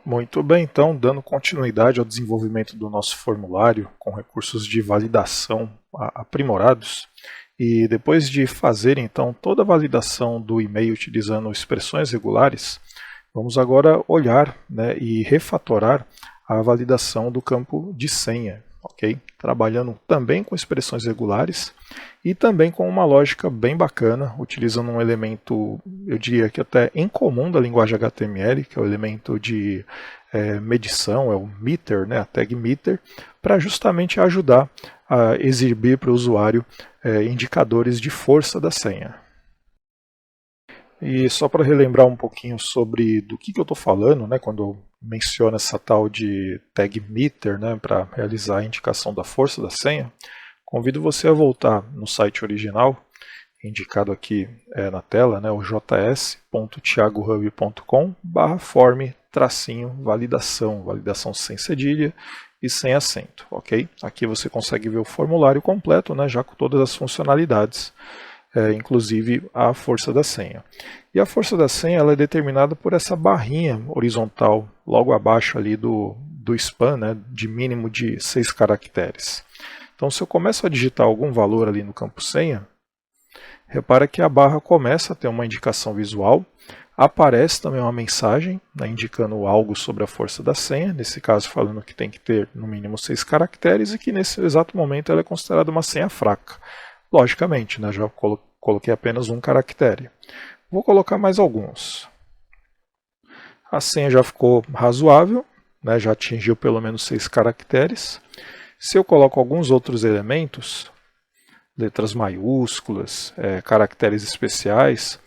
Muito bem, então, dando continuidade ao desenvolvimento do nosso formulário com recursos de validação aprimorados, e depois de fazer então toda a validação do e-mail utilizando expressões regulares, vamos agora olhar, e refatorar a validação do campo de senha, ok? Trabalhando também com expressões regulares e também com uma lógica bem bacana, utilizando um elemento, eu diria que até incomum da linguagem HTML, que é o elemento de medição, é o meter, a tag meter, para justamente ajudar a exibir para o usuário indicadores de força da senha. E só para relembrar um pouquinho sobre do que eu estou falando, quando eu menciono essa tal de tag meter, para realizar a indicação da força da senha, convido você a voltar no site original, indicado aqui na tela, o js.thiagohub.com/form-validação, validação sem cedilha e sem acento, ok? Aqui você consegue ver o formulário completo, já com todas as funcionalidades, inclusive a força da senha. E a força da senha ela é determinada por essa barrinha horizontal logo abaixo ali do span, de mínimo de 6 caracteres. Então, se eu começo a digitar algum valor ali no campo senha, repara que a barra começa a ter uma indicação visual, aparece também uma mensagem indicando algo sobre a força da senha, nesse caso falando que tem que ter no mínimo 6 caracteres e que nesse exato momento ela é considerada uma senha fraca. Logicamente, já coloquei apenas um caractere. Vou colocar mais alguns. A senha já ficou razoável, já atingiu pelo menos 6 caracteres. Se eu coloco alguns outros elementos, letras maiúsculas, caracteres especiais,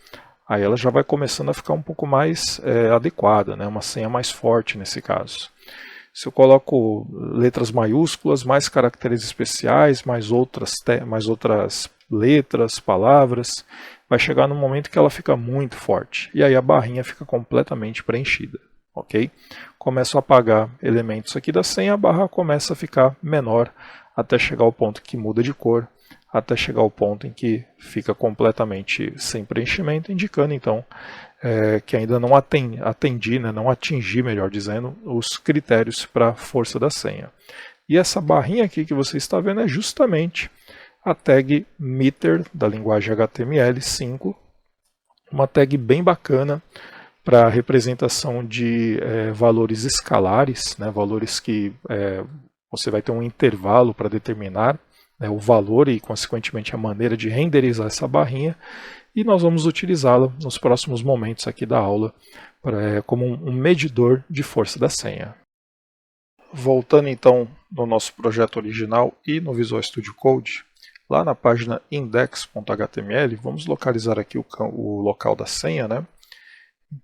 aí ela já vai começando a ficar um pouco mais adequada, uma senha mais forte nesse caso. Se eu coloco letras maiúsculas, mais caracteres especiais, mais outras letras, palavras, vai chegar num momento que ela fica muito forte. E aí a barrinha fica completamente preenchida. Ok? Começo a apagar elementos aqui da senha, a barra começa a ficar menor até chegar ao ponto que muda de cor, até chegar ao ponto em que fica completamente sem preenchimento, indicando então que ainda não atendi, não atingi, melhor dizendo, os critérios para a força da senha. E essa barrinha aqui que você está vendo é justamente a tag meter da linguagem HTML5, uma tag bem bacana para representação de valores escalares, valores que você vai ter um intervalo para determinar o valor e, consequentemente, a maneira de renderizar essa barrinha, e nós vamos utilizá-la nos próximos momentos aqui da aula como um medidor de força da senha. Voltando então no nosso projeto original e no Visual Studio Code, lá na página index.html, vamos localizar aqui o local da senha,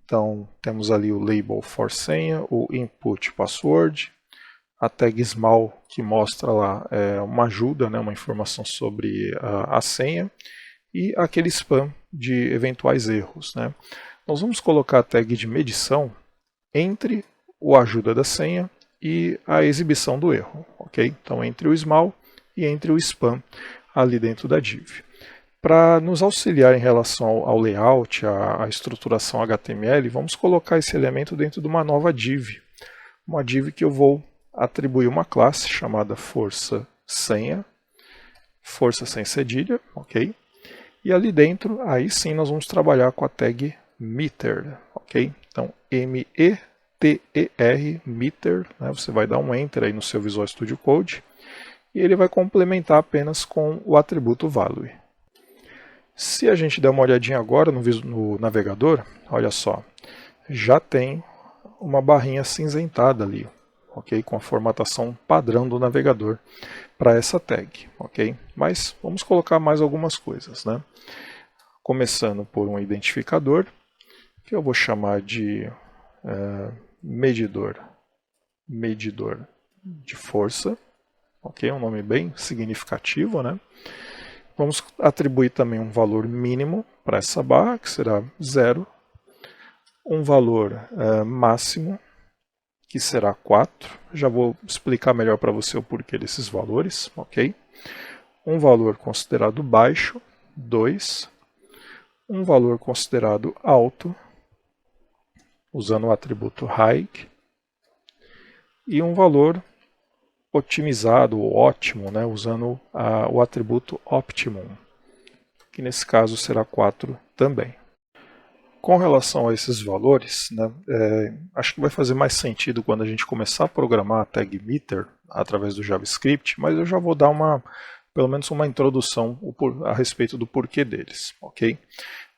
Então, temos ali o label for senha, o input password, a tag small que mostra lá uma ajuda, uma informação sobre a senha, e aquele spam de eventuais erros. Nós vamos colocar a tag de medição entre o ajuda da senha e a exibição do erro. Ok? Então, entre o small e entre o spam ali dentro da div. Para nos auxiliar em relação ao layout, à estruturação HTML, vamos colocar esse elemento dentro de uma nova div. Uma div que eu vou atribuir uma classe chamada força senha, força sem cedilha, ok? E ali dentro, aí sim nós vamos trabalhar com a tag meter, ok? Então, M-E-T-E-R, meter, você vai dar um enter aí no seu Visual Studio Code, e ele vai complementar apenas com o atributo value. Se a gente der uma olhadinha agora no navegador, olha só, já tem uma barrinha cinzentada ali, ok? Com a formatação padrão do navegador para essa tag, ok? Mas vamos colocar mais algumas coisas, Começando por um identificador, que eu vou chamar de medidor de força, ok? Um nome bem significativo, Vamos atribuir também um valor mínimo para essa barra, que será 0, um valor máximo, que será 4. Já vou explicar melhor para você o porquê desses valores, ok? Um valor considerado baixo, 2. Um valor considerado alto, usando o atributo high, e um valor otimizado ou ótimo, né, usando o atributo optimum, que nesse caso será 4 também. Com relação a esses valores, né, acho que vai fazer mais sentido quando a gente começar a programar a tag meter através do JavaScript, mas eu já vou dar pelo menos uma introdução a respeito do porquê deles, ok?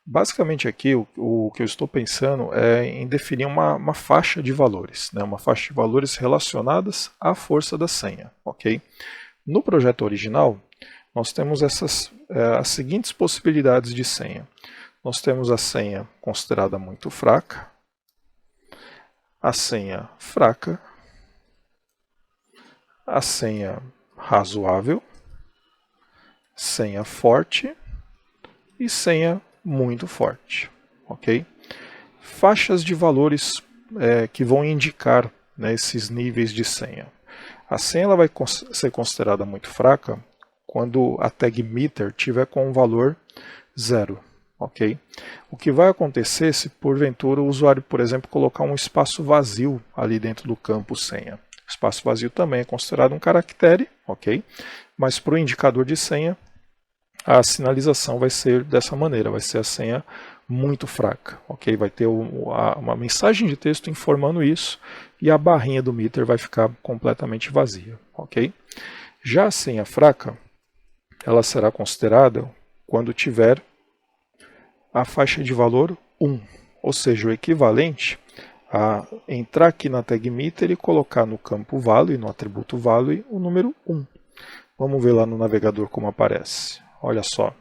Basicamente aqui o que eu estou pensando é em definir uma faixa de valores, né, uma faixa de valores relacionadas à força da senha, ok? No projeto original, nós temos as seguintes possibilidades de senha. Nós temos a senha considerada muito fraca, a senha fraca, a senha razoável, senha forte e senha muito forte, ok? Faixas de valores que vão indicar, né, esses níveis de senha. A senha ela vai ser considerada muito fraca quando a tag meter tiver com um valor 0. Ok? O que vai acontecer se porventura o usuário, por exemplo, colocar um espaço vazio ali dentro do campo senha. O espaço vazio também é considerado um caractere, ok? Mas para o indicador de senha, a sinalização vai ser dessa maneira, vai ser a senha muito fraca, ok? Vai ter uma mensagem de texto informando isso e a barrinha do meter vai ficar completamente vazia, ok? Já a senha fraca, ela será considerada quando tiver a faixa de valor 1, ou seja, o equivalente a entrar aqui na tag meter e colocar no campo value, no atributo value, o número 1. Vamos ver lá no navegador como aparece. Olha só,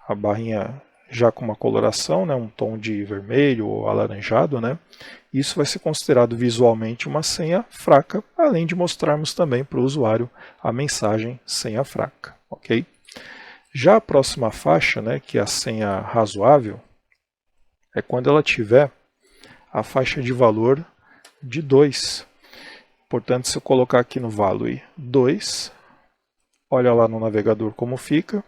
a barrinha já com uma coloração, né, um tom de vermelho ou alaranjado, né? Isso vai ser considerado visualmente uma senha fraca, além de mostrarmos também para o usuário a mensagem senha fraca, ok? Já a próxima faixa, né, que é a senha razoável, é quando ela tiver a faixa de valor de 2. Portanto, se eu colocar aqui no value 2, olha lá no navegador como fica.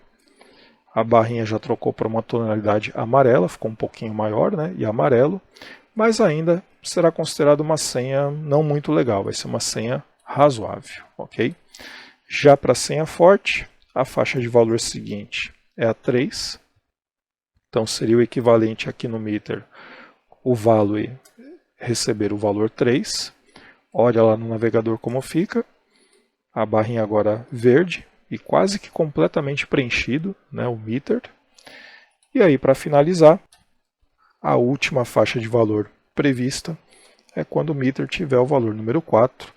A barrinha já trocou para uma tonalidade amarela, ficou um pouquinho maior, né, e amarelo, mas ainda será considerada uma senha não muito legal, vai ser uma senha razoável, ok? Já para a senha forte, a faixa de valor seguinte é a 3, então seria o equivalente aqui no meter, o value receber o valor 3, olha lá no navegador como fica, a barrinha agora verde e quase que completamente preenchido, né, o meter, e aí para finalizar, a última faixa de valor prevista é quando o meter tiver o valor número 4,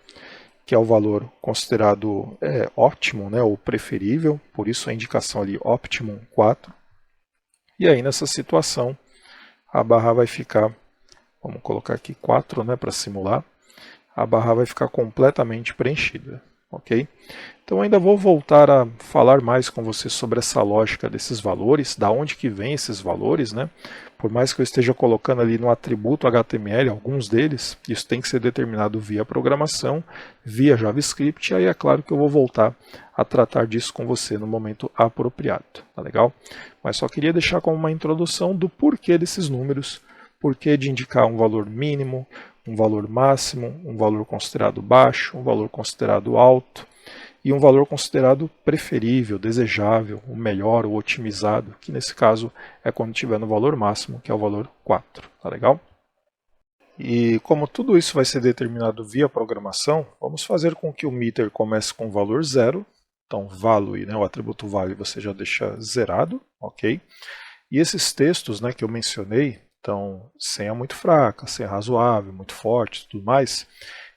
que é o valor considerado ótimo, né, ou preferível, por isso a indicação ali optimum 4. E aí nessa situação a barra vai ficar, vamos colocar aqui 4, né, para simular, a barra vai ficar completamente preenchida, ok? Então ainda vou voltar a falar mais com você sobre essa lógica desses valores, da onde que vem esses valores, né? Por mais que eu esteja colocando ali no atributo HTML alguns deles, isso tem que ser determinado via programação, via JavaScript, e aí é claro que eu vou voltar a tratar disso com você no momento apropriado, tá legal? Mas só queria deixar como uma introdução do porquê desses números, porquê de indicar um valor mínimo, um valor máximo, um valor considerado baixo, um valor considerado alto, e um valor considerado preferível, desejável, o melhor, o otimizado, que nesse caso é quando estiver no valor máximo, que é o valor 4, tá legal? E como tudo isso vai ser determinado via programação, vamos fazer com que o meter comece com o valor 0, então value, né, o atributo value você já deixa zerado, ok? E esses textos, né, que eu mencionei, então senha muito fraca, senha razoável, muito forte, tudo mais,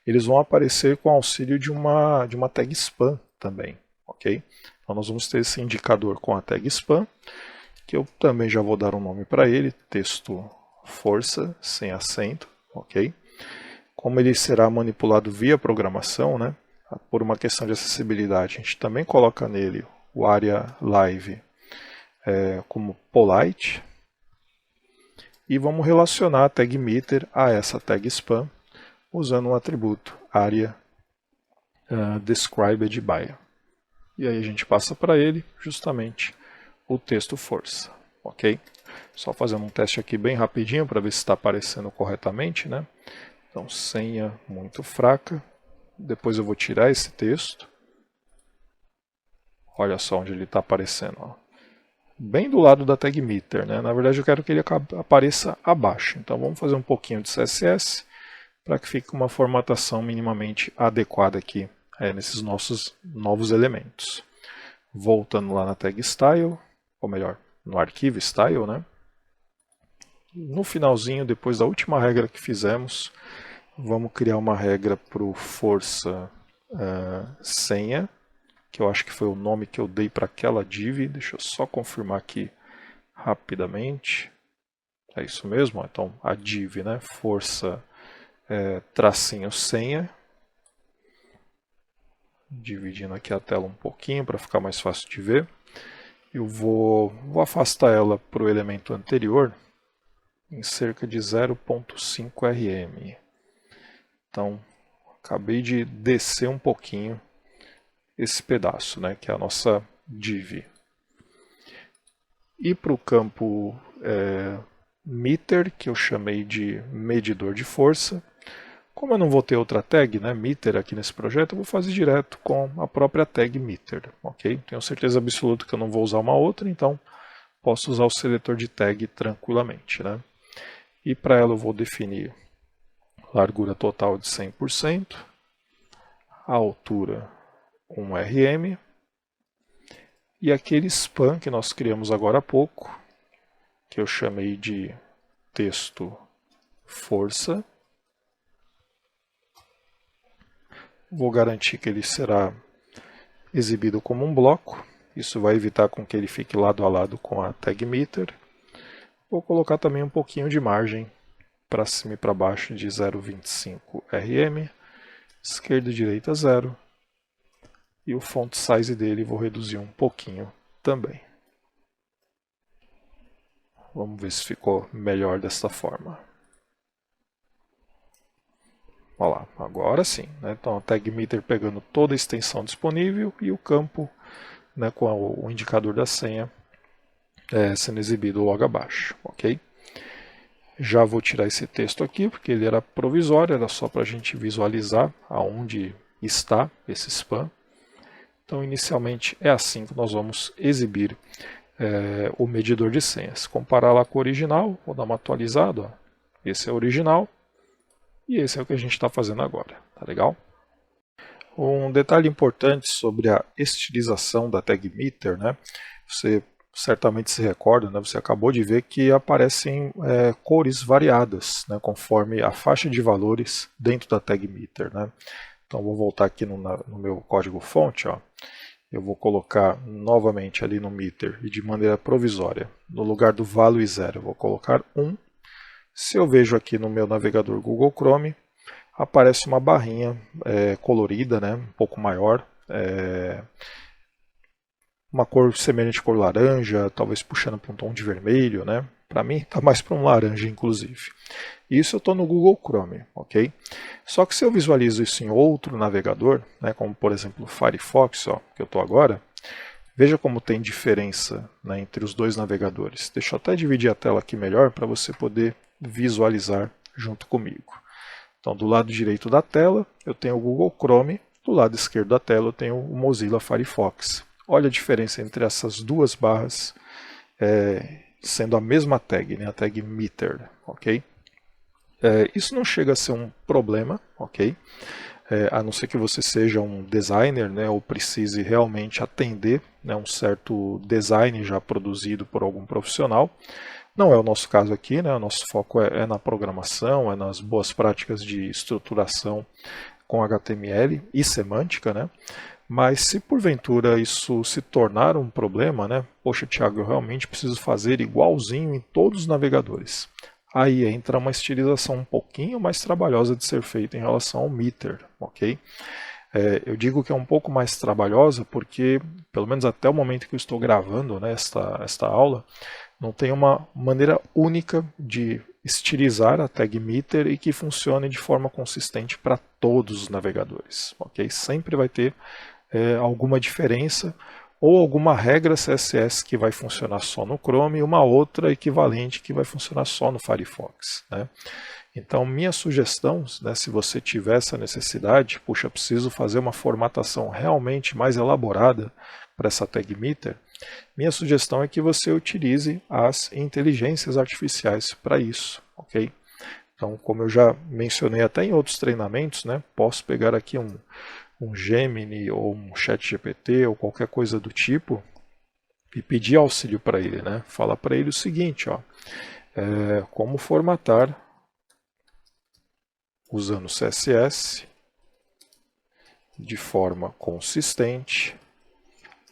eles vão aparecer com auxílio de uma tag spam também, ok? Então nós vamos ter esse indicador com a tag spam, que eu também já vou dar um nome para ele, texto força, sem acento, ok? Como ele será manipulado via programação, né, por uma questão de acessibilidade, a gente também coloca nele o area live como polite, e vamos relacionar a tag meter a essa tag spam, usando um atributo area described by. E aí a gente passa para ele justamente o texto força, ok? Só fazendo um teste aqui bem rapidinho para ver se está aparecendo corretamente, né? Então senha muito fraca, Depois eu vou tirar esse texto. Olha só onde ele está aparecendo. Ó. Bem do lado da tag meter, né? Na verdade eu quero que ele apareça abaixo. Então vamos fazer um pouquinho de CSS para que fique uma formatação minimamente adequada aqui nesses nossos novos elementos. Voltando lá na tag style, ou melhor, no arquivo style, né? No finalzinho, depois da última regra que fizemos, vamos criar uma regra para o força senha, que eu acho que foi o nome que eu dei para aquela div. Deixa eu só confirmar aqui rapidamente. É isso mesmo, então a div, né, força tracinho senha. Dividindo aqui a tela um pouquinho para ficar mais fácil de ver. Eu vou afastar ela para o elemento anterior em cerca de 0.5 rm. Então, acabei de descer um pouquinho esse pedaço, né, que é a nossa div. E para o campo meter, que eu chamei de medidor de força, como eu não vou ter outra tag, né, meter aqui nesse projeto, eu vou fazer direto com a própria tag meter, ok? Tenho certeza absoluta que eu não vou usar uma outra, então posso usar o seletor de tag tranquilamente, né? E para ela eu vou definir largura total de 100%, a altura 1 rm, e aquele span que nós criamos agora há pouco, que eu chamei de texto força, vou garantir que ele será exibido como um bloco. Isso vai evitar com que ele fique lado a lado com a tag meter. Vou colocar também um pouquinho de margem para cima e para baixo de 0,25 rm. Esquerda e direita 0. E o font size dele vou reduzir um pouquinho também. Vamos ver se ficou melhor desta forma. Olha lá, agora sim, né? Então a tag meter pegando toda a extensão disponível e o campo, né, com o indicador da senha sendo exibido logo abaixo, ok? Já vou tirar esse texto aqui, porque ele era provisório, era só para a gente visualizar aonde está esse spam. Então inicialmente é assim que nós vamos exibir o medidor de senhas. Comparar lá com o original, vou dar uma atualizada, ó. Esse é o original. E esse é o que a gente está fazendo agora, tá legal? Um detalhe importante sobre a estilização da tag meter, né? Você certamente se recorda, né? Você acabou de ver que aparecem cores variadas, né? Conforme a faixa de valores dentro da tag meter, né? Então vou voltar aqui no meu código fonte, ó. Eu vou colocar novamente ali no meter e de maneira provisória, no lugar do value 0, eu vou colocar 1. Se eu vejo aqui no meu navegador Google Chrome, aparece uma barrinha colorida, né, um pouco maior, uma cor semelhante à cor laranja, talvez puxando para um tom de vermelho, né? Para mim está mais para um laranja, inclusive. Isso eu estou no Google Chrome, ok? Só que se eu visualizo isso em outro navegador, né, como por exemplo o Firefox, ó, que eu estou agora, veja como tem diferença, né, entre os dois navegadores. Deixa eu até dividir a tela aqui melhor para você poder visualizar junto comigo. Então, do lado direito da tela, eu tenho o Google Chrome, do lado esquerdo da tela, eu tenho o Mozilla Firefox. Olha a diferença entre essas duas barras, sendo a mesma tag, né, a tag meter, ok? Isso não chega a ser um problema, ok? A não ser que você seja um designer, né, ou precise realmente atender, né, um certo design já produzido por algum profissional. Não é o nosso caso aqui, né? O nosso foco é na programação, é nas boas práticas de estruturação com HTML e semântica, né? Mas se porventura isso se tornar um problema, né? Poxa, Thiago, eu realmente preciso fazer igualzinho em todos os navegadores. Aí entra uma estilização um pouquinho mais trabalhosa de ser feita em relação ao meter, ok? Eu digo que é um pouco mais trabalhosa porque, pelo menos até o momento que eu estou gravando, né, esta aula, não tem uma maneira única de estilizar a tag meter e que funcione de forma consistente para todos os navegadores, ok? Sempre vai ter alguma diferença ou alguma regra CSS que vai funcionar só no Chrome e uma outra equivalente que vai funcionar só no Firefox, né? Então, minha sugestão, né, se você tiver essa necessidade, puxa, preciso fazer uma formatação realmente mais elaborada para essa tag meter, minha sugestão é que você utilize as inteligências artificiais para isso, ok? Então, como eu já mencionei até em outros treinamentos, né, posso pegar aqui um Gemini ou um ChatGPT ou qualquer coisa do tipo e pedir auxílio para ele, né? Fala para ele o seguinte, ó, como formatar usando CSS de forma consistente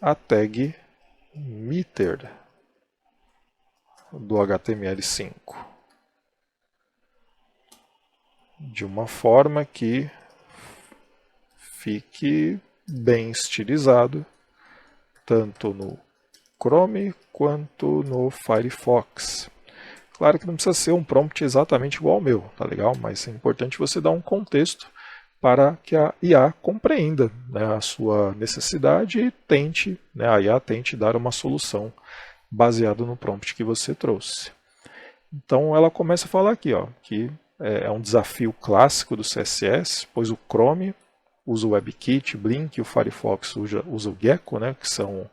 a tag meter do HTML5 de uma forma que fique bem estilizado tanto no Chrome quanto no Firefox. Claro que não precisa ser um prompt exatamente igual ao meu, tá legal? Mas é importante você dar um contexto para que a IA compreenda, né, a sua necessidade e tente, né, a IA tente dar uma solução baseada no prompt que você trouxe. Então ela começa a falar aqui, ó, que é um desafio clássico do CSS, pois o Chrome usa o WebKit, Blink, e o Firefox usa o Gecko, né, que são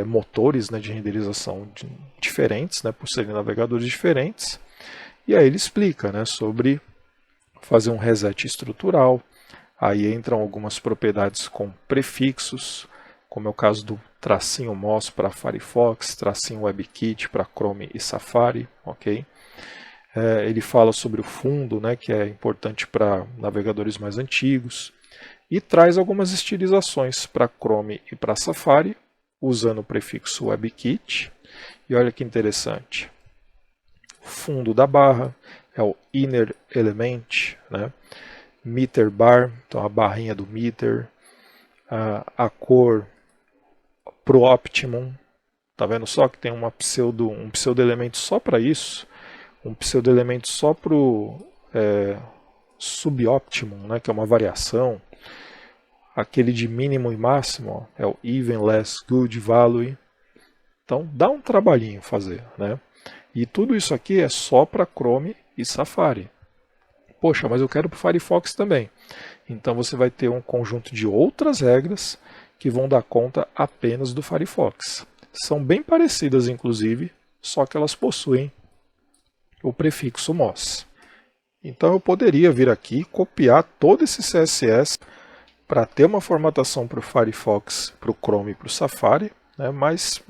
motores, né, de renderização diferentes, né, por serem navegadores diferentes. E aí ele explica, né, sobre fazer um reset estrutural. Aí entram algumas propriedades com prefixos, como é o caso do tracinho Moz para Firefox, tracinho WebKit para Chrome e Safari, ok? Ele fala sobre o fundo, né, que é importante para navegadores mais antigos, e traz algumas estilizações para Chrome e para Safari, usando o prefixo WebKit. E olha que interessante, o fundo da barra é o inner element, né? Meter bar, então a barrinha do meter, a cor pro optimum, tá vendo só que tem um pseudo elemento só para isso, um pseudo elemento só pro suboptimum, né, que é uma variação. Aquele de mínimo e máximo, ó, é o even, less, good, value. Então dá um trabalhinho fazer, né? E tudo isso aqui é só para Chrome e Safari. Poxa, mas eu quero para o Firefox também. Então você vai ter um conjunto de outras regras que vão dar conta apenas do Firefox. São bem parecidas, inclusive, só que elas possuem o prefixo MOS. Então eu poderia vir aqui, copiar todo esse CSS para ter uma formatação para o Firefox, para o Chrome e para o Safari, né, mas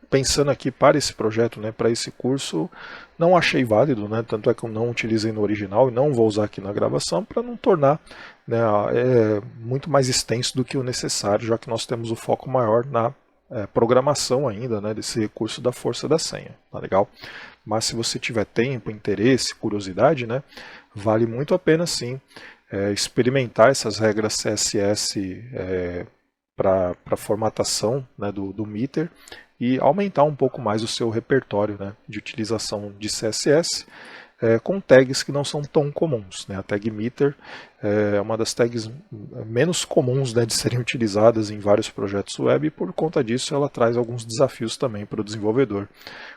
pensando aqui para esse projeto, né, para esse curso, não achei válido, né, tanto é que eu não utilizei no original e não vou usar aqui na gravação para não tornar, né, muito mais extenso do que o necessário, já que nós temos o foco maior na programação ainda, né, desse recurso da força da senha, tá legal? Mas se você tiver tempo, interesse, curiosidade, né, vale muito a pena sim experimentar essas regras CSS para formatação, né, do meter e aumentar um pouco mais o seu repertório, né, de utilização de CSS com tags que não são tão comuns, né? A tag meter é uma das tags menos comuns, né, de serem utilizadas em vários projetos web e por conta disso ela traz alguns desafios também para o desenvolvedor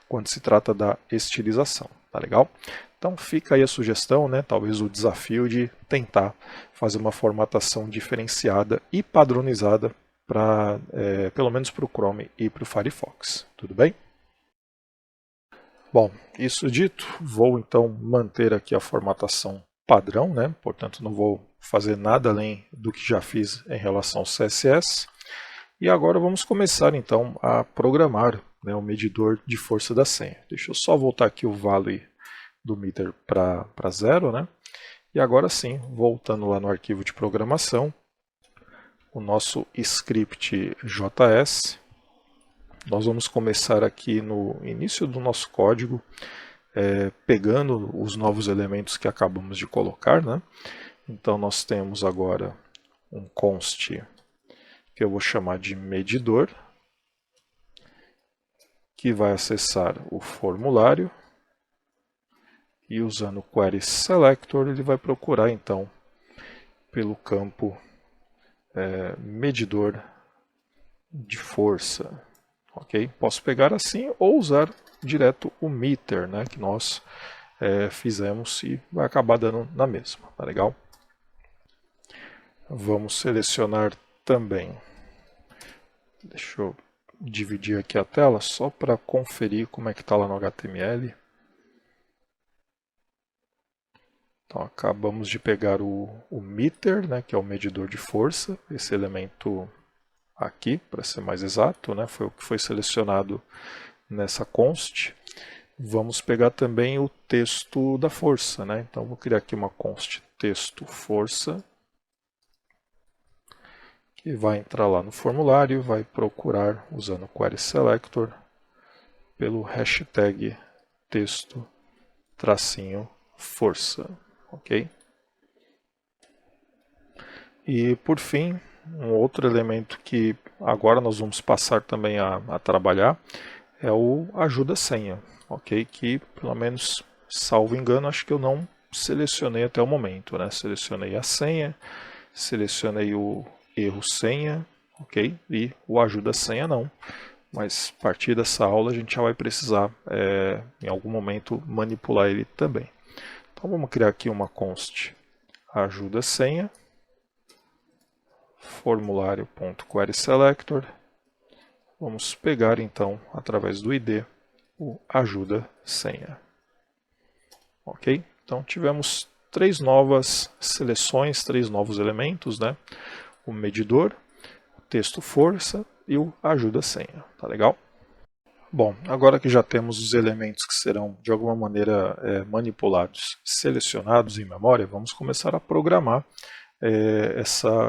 quando se trata da estilização, tá legal? Então fica aí a sugestão, né, talvez o desafio de tentar fazer uma formatação diferenciada e padronizada para, pelo menos para o Chrome e para o Firefox. Tudo bem? Bom, isso dito, vou então manter aqui a formatação padrão, né? Portanto não vou fazer nada além do que já fiz em relação ao CSS. E agora vamos começar então a programar, né, o medidor de força da senha. Deixa eu só voltar aqui o value do meter para 0, né? E agora sim, voltando lá no arquivo de programação, o nosso script JS, nós vamos começar aqui no início do nosso código, pegando os novos elementos que acabamos de colocar, né? Então nós temos agora um const que eu vou chamar de medidor, que vai acessar o formulário. E usando o query selector, ele vai procurar então pelo campo medidor de força. Ok? Posso pegar assim ou usar direto o meter, né, que nós fizemos e vai acabar dando na mesma, tá legal? Vamos selecionar também, deixa eu dividir aqui a tela só para conferir como é que está lá no HTML. Então acabamos de pegar o meter, né, que é o medidor de força, esse elemento aqui, para ser mais exato, né, foi o que foi selecionado nessa const. Vamos pegar também o texto da força, né? Então vou criar aqui uma const texto força, que vai entrar lá no formulário, vai procurar usando o query selector pelo hashtag texto tracinho força, ok? E por fim, um outro elemento que agora nós vamos passar também a trabalhar é o ajuda senha, ok? Que pelo menos, salvo engano, acho que eu não selecionei até o momento, né? Selecionei a senha, selecionei o erro senha, ok? E o ajuda senha não. Mas a partir dessa aula a gente já vai precisar, em algum momento, manipular ele também. Então vamos criar aqui uma const ajuda senha, formulário.querySelector. Vamos pegar então, através do ID, o ajuda senha. Ok? Então tivemos 3 novas seleções, 3 novos elementos, né? O medidor, o texto força e o ajuda senha. Tá legal? Bom, agora que já temos os elementos que serão de alguma maneira manipulados, selecionados em memória, vamos começar a programar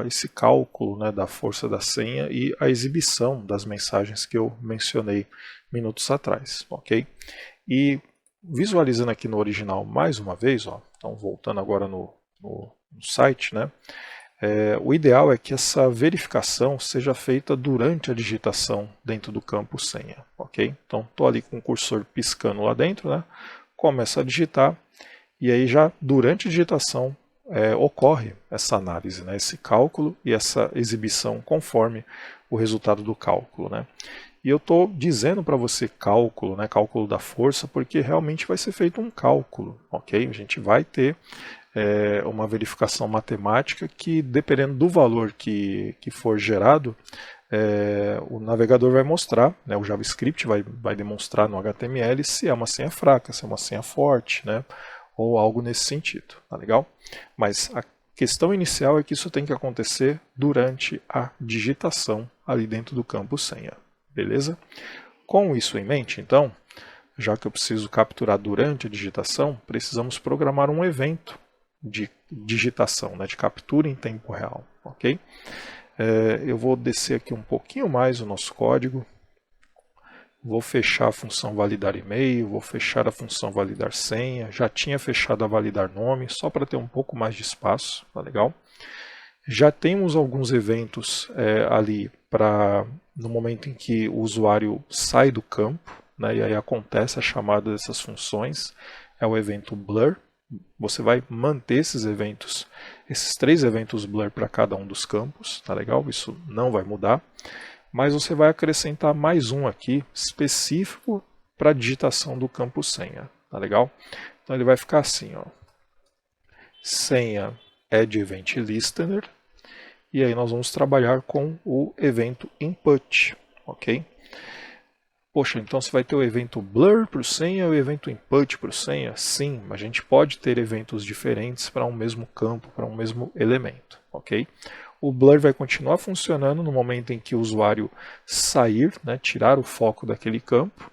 esse cálculo, né, da força da senha e a exibição das mensagens que eu mencionei minutos atrás, ok? E visualizando aqui no original mais uma vez, ó, então voltando agora no site, né, o ideal é que essa verificação seja feita durante a digitação dentro do campo senha, ok? Então estou ali com o cursor piscando lá dentro, né, começo a digitar e aí já durante a digitação ocorre essa análise, né, esse cálculo e essa exibição conforme o resultado do cálculo, né. E eu estou dizendo para você cálculo, né, cálculo da força, porque realmente vai ser feito um cálculo, ok? A gente vai ter uma verificação matemática que, dependendo do valor que for gerado, o navegador vai mostrar, né, o JavaScript vai demonstrar no HTML se é uma senha fraca, se é uma senha forte, né, ou algo nesse sentido, tá legal? Mas a questão inicial é que isso tem que acontecer durante a digitação ali dentro do campo senha, beleza? Com isso em mente, então, já que eu preciso capturar durante a digitação, precisamos programar um evento de digitação, né, de captura em tempo real, ok? Eu vou descer aqui um pouquinho mais o nosso código. Vou fechar a função validar e-mail, vou fechar a função validar senha, já tinha fechado a validar nome, só para ter um pouco mais de espaço, tá legal? Já temos alguns eventos ali para no momento em que o usuário sai do campo, né, e aí acontece a chamada dessas funções, é o evento blur. Você vai manter esses eventos, esses 3 eventos blur para cada um dos campos, tá legal? Isso não vai mudar. Mas você vai acrescentar mais um aqui, específico para a digitação do campo senha, tá legal? Então ele vai ficar assim, ó, senha add event listener, e aí nós vamos trabalhar com o evento input, ok? Poxa, então você vai ter o evento blur para o senha e o evento input para o senha? Sim, mas a gente pode ter eventos diferentes para um mesmo campo, para um mesmo elemento, ok? O blur vai continuar funcionando no momento em que o usuário sair, né, tirar o foco daquele campo,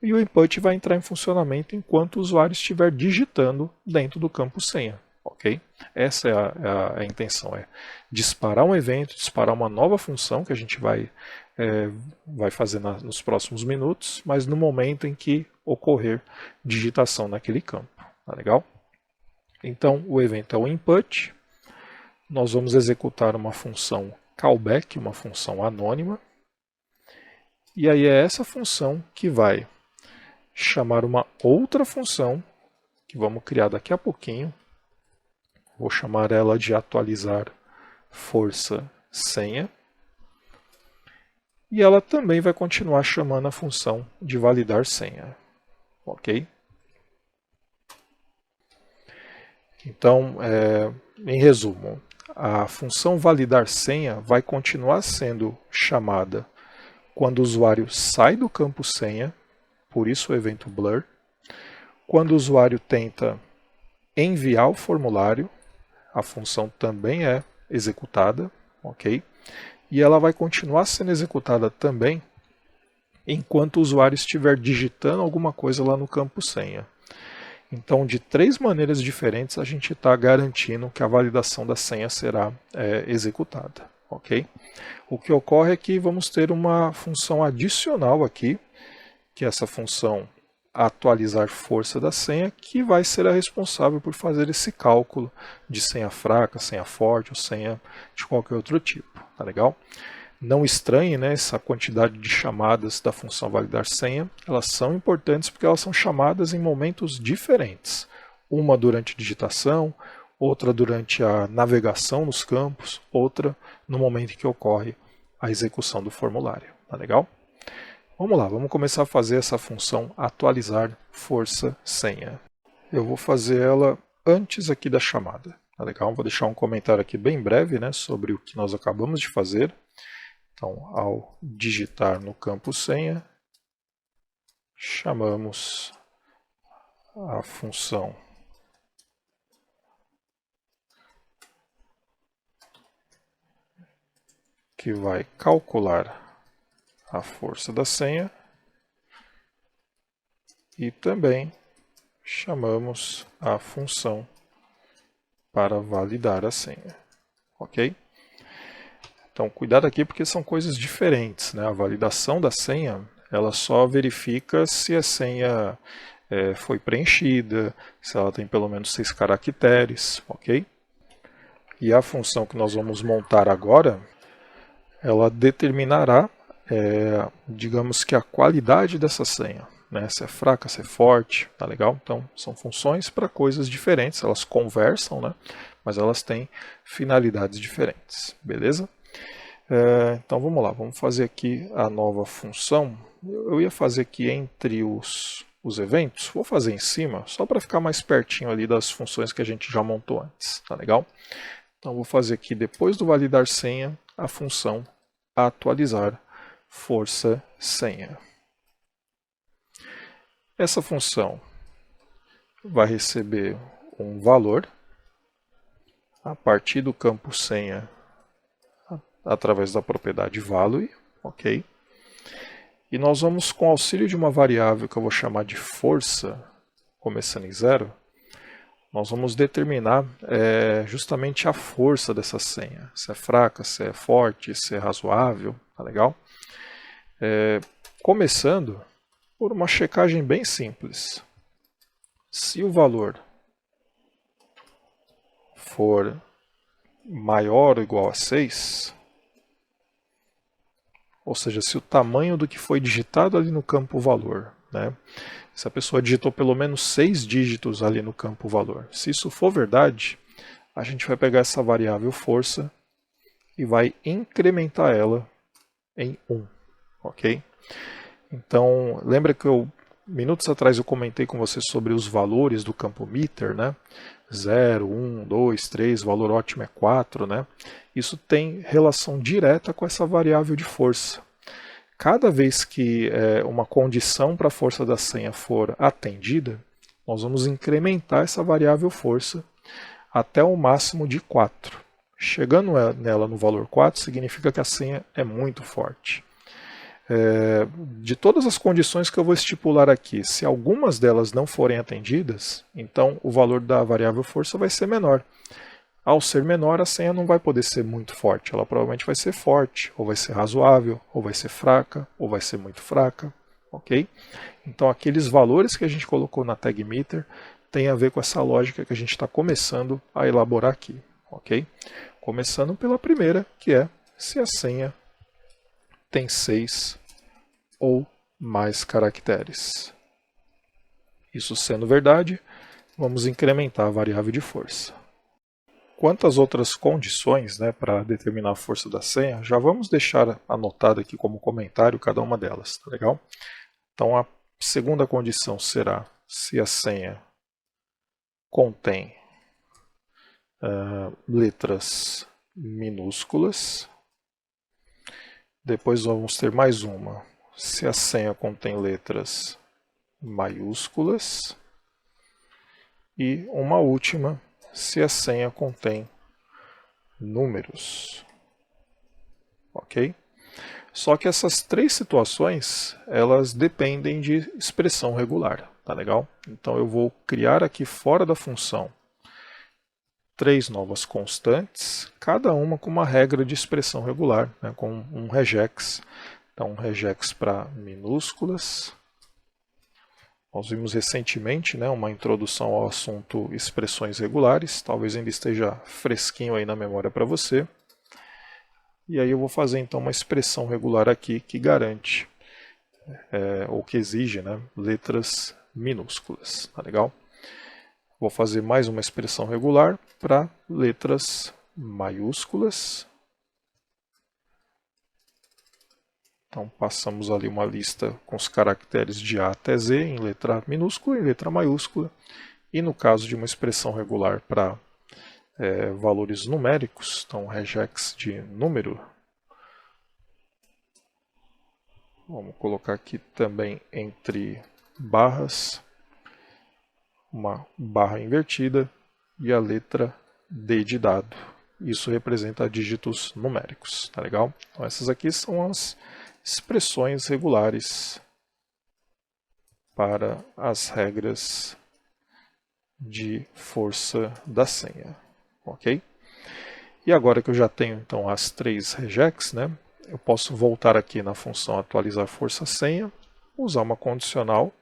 e o input vai entrar em funcionamento enquanto o usuário estiver digitando dentro do campo senha. Ok? Essa é a intenção, é disparar um evento, disparar uma nova função que a gente vai fazer nos próximos minutos, mas no momento em que ocorrer digitação naquele campo. Tá legal? Então, o evento é o input. Nós vamos executar uma função callback, uma função anônima. E aí é essa função que vai chamar uma outra função, que vamos criar daqui a pouquinho. Vou chamar ela de atualizar força senha. E ela também vai continuar chamando a função de validar senha. Ok? Então, em resumo, a função validar senha vai continuar sendo chamada quando o usuário sai do campo senha, por isso o evento blur. Quando o usuário tenta enviar o formulário, a função também é executada, ok? E ela vai continuar sendo executada também enquanto o usuário estiver digitando alguma coisa lá no campo senha. Então, de 3 maneiras diferentes, a gente está garantindo que a validação da senha será executada, ok? O que ocorre é que vamos ter uma função adicional aqui, que é essa função atualizar força da senha, que vai ser a responsável por fazer esse cálculo de senha fraca, senha forte ou senha de qualquer outro tipo, tá legal? Não estranhe, né, essa quantidade de chamadas da função validar senha, elas são importantes porque elas são chamadas em momentos diferentes. Uma durante a digitação, outra durante a navegação nos campos, outra no momento em que ocorre a execução do formulário. Tá legal? Vamos lá, vamos começar a fazer essa função atualizar força senha. Eu vou fazer ela antes aqui da chamada. Tá legal? Vou deixar um comentário aqui bem breve, né, sobre o que nós acabamos de fazer. Então, ao digitar no campo senha, chamamos a função que vai calcular a força da senha e também chamamos a função para validar a senha, ok? Então, cuidado aqui porque são coisas diferentes, né? A validação da senha, ela só verifica se a senha foi preenchida, se ela tem pelo menos 6 caracteres, ok? E a função que nós vamos montar agora, ela determinará, digamos que a qualidade dessa senha, né? Se é fraca, se é forte, tá legal? Então, são funções para coisas diferentes, elas conversam, né? Mas elas têm finalidades diferentes, beleza? Então vamos lá, vamos fazer aqui a nova função. Eu ia fazer aqui entre os eventos, vou fazer em cima, só para ficar mais pertinho ali das funções que a gente já montou antes, tá legal? Então vou fazer aqui, depois do validar senha, a função atualizar força senha. Essa função vai receber um valor a partir do campo senha através da propriedade value, ok? E nós vamos, com auxílio de uma variável que eu vou chamar de força, começando em 0, nós vamos determinar justamente a força dessa senha. Se é fraca, se é forte, se é razoável, tá legal? Começando por uma checagem bem simples. Se o valor for maior ou igual a 6, ou seja, se o tamanho do que foi digitado ali no campo valor, né? Se a pessoa digitou pelo menos 6 dígitos ali no campo valor. Se isso for verdade, a gente vai pegar essa variável força e vai incrementar ela em 1, ok? Então, lembra que minutos atrás eu comentei com você sobre os valores do campo meter, né? 0, 1, 2, 3, valor ótimo é 4, né? Isso tem relação direta com essa variável de força. Cada vez que uma condição para a força da senha for atendida, nós vamos incrementar essa variável força até o máximo de 4. Chegando nela no valor 4, significa que a senha é muito forte. De todas as condições que eu vou estipular aqui, se algumas delas não forem atendidas, então o valor da variável força vai ser menor. Ao ser menor, a senha não vai poder ser muito forte, ela provavelmente vai ser forte, ou vai ser razoável, ou vai ser fraca, ou vai ser muito fraca, ok? Então aqueles valores que a gente colocou na tag meter tem a ver com essa lógica que a gente está começando a elaborar aqui, ok? Começando pela primeira, que é se a senha tem 6 ou mais caracteres. Isso sendo verdade, vamos incrementar a variável de força. Quanto às outras condições, né, para determinar a força da senha, já vamos deixar anotada aqui como comentário cada uma delas, tá legal? Então a segunda condição será se a senha contém letras minúsculas. Depois vamos ter mais uma, se a senha contém letras maiúsculas. E uma última, se a senha contém números. Ok? Só que essas três situações, elas dependem de expressão regular, tá legal? Então eu vou criar aqui fora da função 3 novas constantes, cada uma com uma regra de expressão regular, né, com um regex. Então um regex para minúsculas. Nós vimos recentemente, né, uma introdução ao assunto expressões regulares, talvez ainda esteja fresquinho aí na memória para você. E aí eu vou fazer então uma expressão regular aqui que garante, ou que exige, né, letras minúsculas, tá legal? Vou fazer mais uma expressão regular para letras maiúsculas. Então passamos ali uma lista com os caracteres de A até Z em letra minúscula e letra maiúscula. E no caso de uma expressão regular para valores numéricos, então regex de número, vamos colocar aqui também entre barras, uma barra invertida e a letra D de dado. Isso representa dígitos numéricos, tá legal? Então essas aqui são as expressões regulares para as regras de força da senha, ok? E agora que eu já tenho então as três regex, né, eu posso voltar aqui na função atualizar força senha, usar uma condicional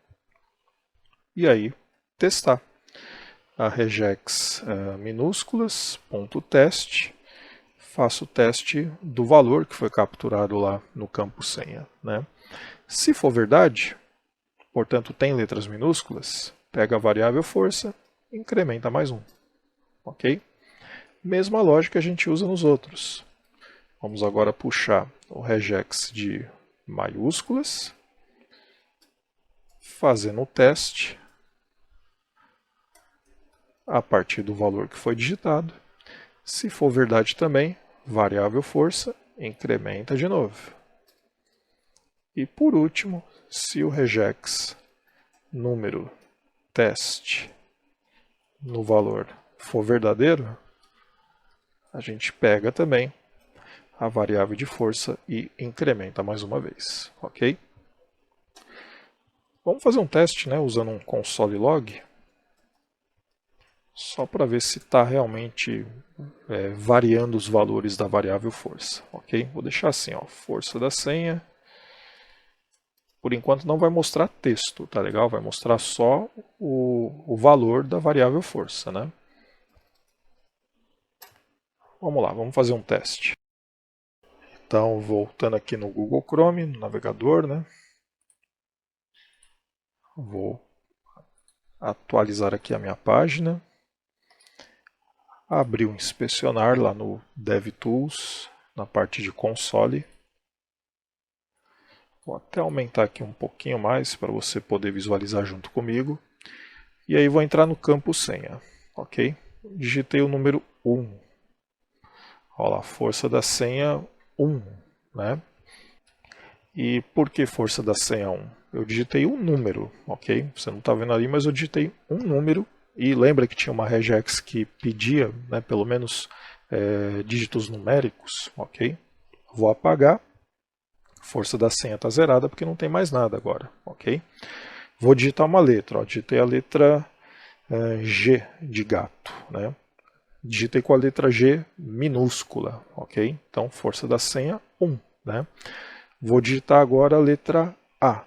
e aí testar a regex minúsculas, ponto teste, faço o teste do valor que foi capturado lá no campo senha, né? Se for verdade, portanto tem letras minúsculas, pega a variável força, incrementa mais um, ok? Mesma lógica a gente usa nos outros. Vamos agora puxar o regex de maiúsculas, fazendo o teste a partir do valor que foi digitado. Se for verdade também, variável força, incrementa de novo. E por último, se o regex número teste no valor for verdadeiro, a gente pega também a variável de força e incrementa mais uma vez, ok? Vamos fazer um teste, né, usando um console log, só para ver se está realmente variando os valores da variável força, ok? Vou deixar assim, ó, força da senha. Por enquanto não vai mostrar texto, tá legal? Vai mostrar só o valor da variável força, né? Vamos lá, vamos fazer um teste. Então, voltando aqui no Google Chrome, no navegador, né? Vou atualizar aqui a minha página. Abrir o inspecionar lá no DevTools, na parte de console. Vou até aumentar aqui um pouquinho mais para você poder visualizar junto comigo. E aí vou entrar no campo senha, ok? Digitei o número 1. Olha lá, força da senha 1, né? E por que força da senha 1? Eu digitei um número, ok? Você não está vendo ali, mas eu digitei um número. E lembra que tinha uma regex que pedia, né, pelo menos dígitos numéricos, ok? Vou apagar. Força da senha está zerada porque não tem mais nada agora, ok? Vou digitar uma letra, ó. Digitei a letra G de gato, né? Digitei com a letra G minúscula, ok? Então, força da senha 1, né? Vou digitar agora a letra A.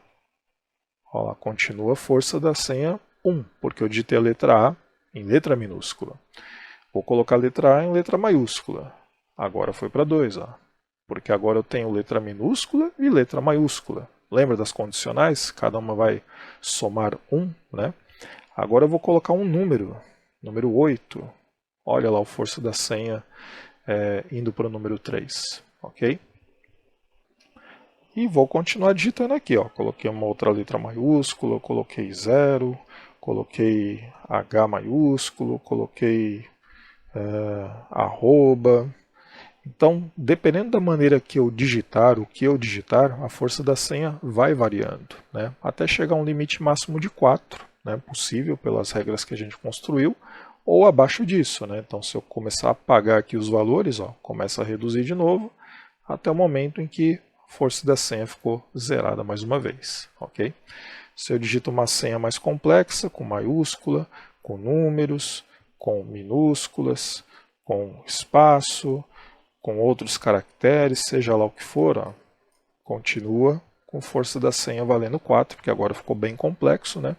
Ó lá, continua força da senha 1, porque eu digitei a letra A em letra minúscula. Vou colocar a letra A em letra maiúscula. Agora foi para 2, ó. Porque agora eu tenho letra minúscula e letra maiúscula. Lembra das condicionais? Cada uma vai somar 1, né? Agora eu vou colocar um número 8. Olha lá o força da senha indo para o número 3, ok? E vou continuar digitando aqui, ó. Coloquei uma outra letra maiúscula, coloquei 0, coloquei H maiúsculo, coloquei arroba. Então, dependendo da maneira que eu digitar, o que eu digitar, a força da senha vai variando, né? Até chegar a um limite máximo de 4, né? Possível pelas regras que a gente construiu, ou abaixo disso, né? Então, se eu começar a apagar aqui os valores, ó, começa a reduzir de novo, até o momento em que a força da senha ficou zerada mais uma vez, ok? Se eu digito uma senha mais complexa, com maiúscula, com números, com minúsculas, com espaço, com outros caracteres, seja lá o que for, ó, continua com força da senha valendo 4, porque agora ficou bem complexo, né?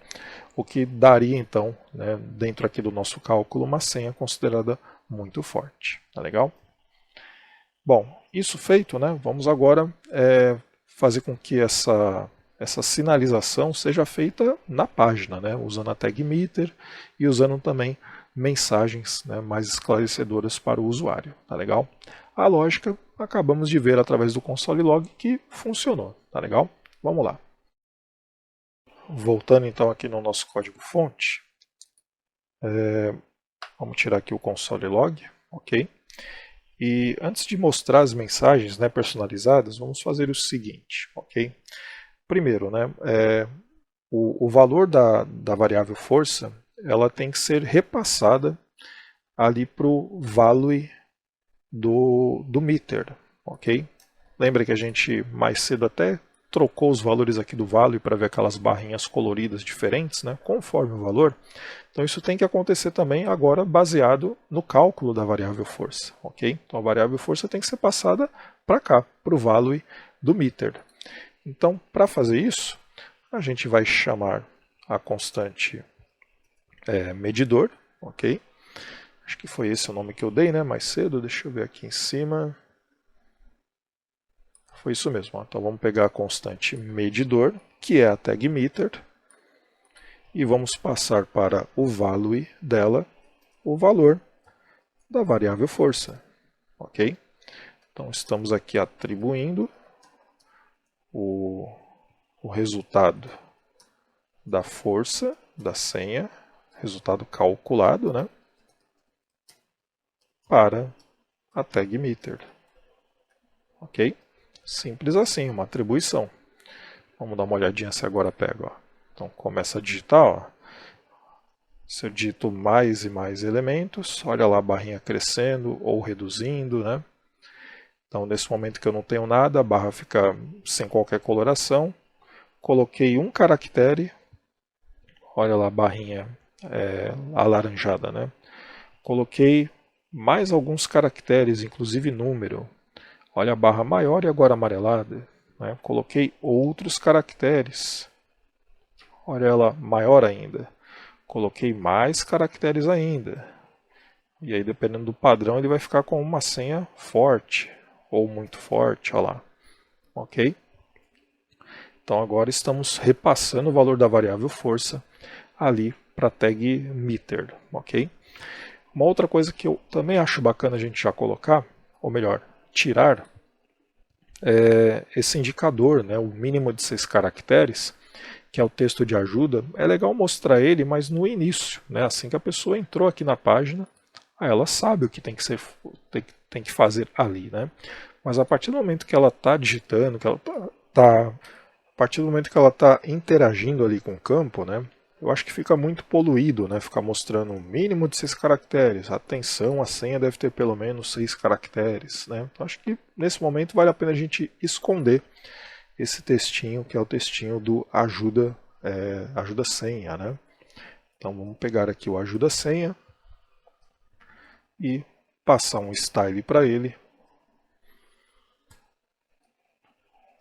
O que daria então, né, dentro aqui do nosso cálculo, uma senha considerada muito forte. Tá legal? Bom, isso feito, né, vamos agora fazer com que essa sinalização seja feita na página, né, usando a tag meter e usando também mensagens, né, mais esclarecedoras para o usuário. Tá legal? A lógica acabamos de ver através do console log que funcionou. Tá legal? Vamos lá. Voltando então aqui no nosso código fonte, vamos tirar aqui o console log, ok? E antes de mostrar as mensagens, né, personalizadas, vamos fazer o seguinte, ok? Primeiro, né, o valor da variável força, ela tem que ser repassada ali para o value do meter, ok? Lembra que a gente mais cedo até trocou os valores aqui do value para ver aquelas barrinhas coloridas diferentes, né, conforme o valor. Então isso tem que acontecer também agora baseado no cálculo da variável força, ok? Então a variável força tem que ser passada para cá, para o value do meter. Então para fazer isso, a gente vai chamar a constante medidor, ok? Acho que foi esse o nome que eu dei, né, mais cedo. Deixa eu ver aqui em cima. Foi isso mesmo. Então vamos pegar a constante medidor, que é a tag meter, e vamos passar para o value dela o valor da variável força. Ok? Então estamos aqui atribuindo o resultado da força da senha, resultado calculado, né, para a tag meter. Ok? Simples assim, uma atribuição. Vamos dar uma olhadinha se agora pega. Ó. Então começa a digitar. Ó. Se eu digito mais e mais elementos, olha lá a barrinha crescendo ou reduzindo. Né? Então nesse momento que eu não tenho nada, a barra fica sem qualquer coloração. Coloquei um caractere, olha lá a barrinha alaranjada. Né? Coloquei mais alguns caracteres, inclusive número. Olha a barra maior e agora amarelada. Né? Coloquei outros caracteres. Olha ela maior ainda. Coloquei mais caracteres ainda. E aí, dependendo do padrão, ele vai ficar com uma senha forte ou muito forte. Olha lá. Ok? Então agora estamos repassando o valor da variável força ali para a tag meter. Ok? Uma outra coisa que eu também acho bacana a gente já colocar, ou melhor, tirar, esse indicador, né, o mínimo de 6 caracteres, que é o texto de ajuda. É legal mostrar ele, mas no início, né, assim que a pessoa entrou aqui na página, ela sabe o que tem que fazer ali. Né? Mas a partir do momento que ela está digitando, a partir do momento que ela está interagindo ali com o campo, né, eu acho que fica muito poluído, né, ficar mostrando um mínimo de 6 caracteres. Atenção, a senha deve ter pelo menos 6 caracteres. Né? Então acho que nesse momento vale a pena a gente esconder esse textinho, que é o textinho do ajuda senha. Né? Então vamos pegar aqui o ajuda senha e passar um style para ele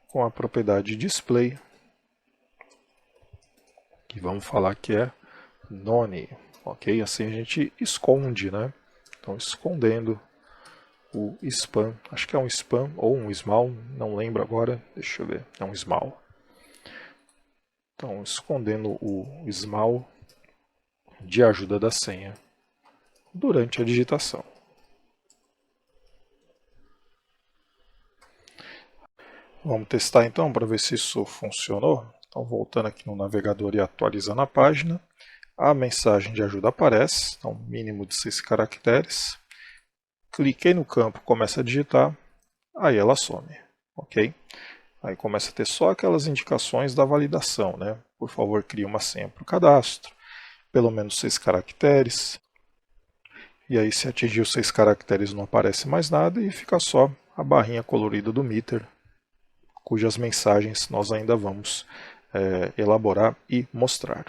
com a propriedade display, que vamos falar que é none, ok? Assim a gente esconde, né? Então escondendo o spam, acho que é um spam ou um small, não lembro agora, deixa eu ver, é um small. Então escondendo o small de ajuda da senha durante a digitação. Vamos testar então para ver se isso funcionou. Então voltando aqui no navegador e atualizando a página, a mensagem de ajuda aparece, então mínimo de 6 caracteres. cliquei no campo, começa a digitar, aí ela some, ok? Aí começa a ter só aquelas indicações da validação, né? Por favor, crie uma senha para o cadastro, pelo menos 6 caracteres. E aí, se atingir os 6 caracteres, não aparece mais nada e fica só a barrinha colorida do meter, cujas mensagens nós ainda vamos elaborar e mostrar.